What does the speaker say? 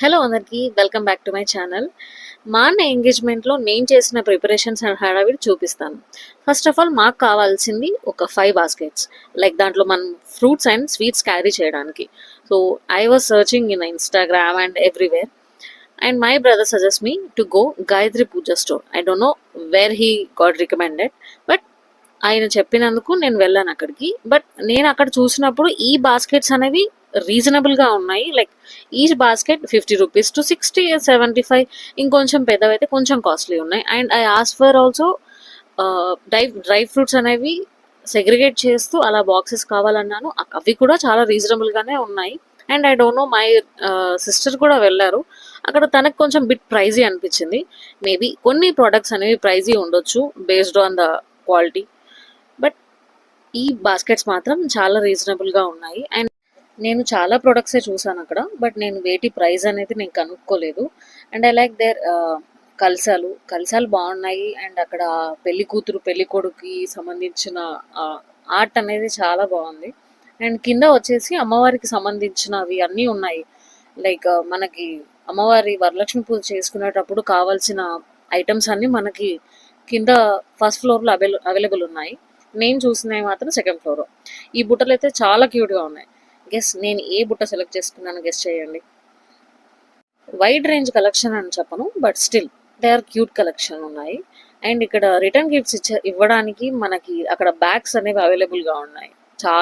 Hello అందరికీ welcome back to my channel. మా అన్న ఎంగేజ్మెంట్లో నేను చేసిన ప్రిపరేషన్స్ అండ్ హడావిడి చూపిస్తాను. ఫస్ట్ ఆఫ్ ఆల్ మాకు కావాల్సింది ఒక 5 బాస్కెట్స్, లైక్ దాంట్లో మనం ఫ్రూట్స్ అండ్ స్వీట్స్ క్యారీ చేయడానికి. So I was searching in Instagram and everywhere, and my brother suggest me to go Gayatri Pooja store. I don't know where he got recommended, but ఆయన చెప్పినందుకు నేను వెళ్ళాను అక్కడికి. బట్ నేను అక్కడ చూసినప్పుడు ఈ బాస్కెట్స్ అనేవి రీజనబుల్గా ఉన్నాయి. Like each basket 50 rupees to 60, 75, ఇంకొంచెం పెద్దవైతే కొంచెం కాస్ట్లీ ఉన్నాయి. And I ask for also dry fruits అనేవి సెగ్రిగేట్ చేస్తూ అలా బాక్సెస్ కావాలన్నాను. అవి కూడా చాలా రీజనబుల్గానే ఉన్నాయి. And I don't know, my sister కూడా వెళ్ళారు అక్కడ. తనకు కొంచెం బిట్ ప్రైజీ అనిపించింది. మేబీ కొన్ని ప్రోడక్ట్స్ అనేవి ప్రైజీ ఉండొచ్చు based on the quality, but ఈ బాస్కెట్స్ మాత్రం చాలా రీజనబుల్గా ఉన్నాయి. అండ్ నేను చాలా ప్రొడక్ట్సే చూసాను అక్కడ, బట్ నేను వేటి ప్రైస్ అనేది నేను కనుక్కోలేదు. అండ్ ఐ లైక్ దేర్ కలసాలు బాగున్నాయి. అండ్ అక్కడ పెళ్లి కూతురు పెళ్లి కొడుకుకి సంబంధించిన ఆర్ట్ అనేది చాలా బాగుంది. అండ్ కింద వచ్చేసి అమ్మవారికి సంబంధించినవి అన్నీ ఉన్నాయి. లైక్ మనకి అమ్మవారి వరలక్ష్మి పూజ చేసుకునేటప్పుడు కావాల్సిన ఐటమ్స్ అన్నీ మనకి కింద ఫస్ట్ ఫ్లోర్లో అవైలబుల్ ఉన్నాయి. నేను చూసినవి మాత్రం సెకండ్ ఫ్లోర్. ఈ బుట్టలు అయితే చాలా క్యూట్గా ఉన్నాయి. గెస్ నేను ఏ బుట్ట సెలెక్ట్ చేసుకున్నాను, గెస్ చేయండి. వైడ్ రేంజ్ కలెక్షన్ అని చెప్పను, but still they are cute collection ఉన్నాయి. అండ్ ఇక్కడ రిటర్న్ గిఫ్ట్స్ ఇవ్వడానికి మనకి అక్కడ బ్యాగ్స్ అనేవి అవైలబుల్గా ఉన్నాయి.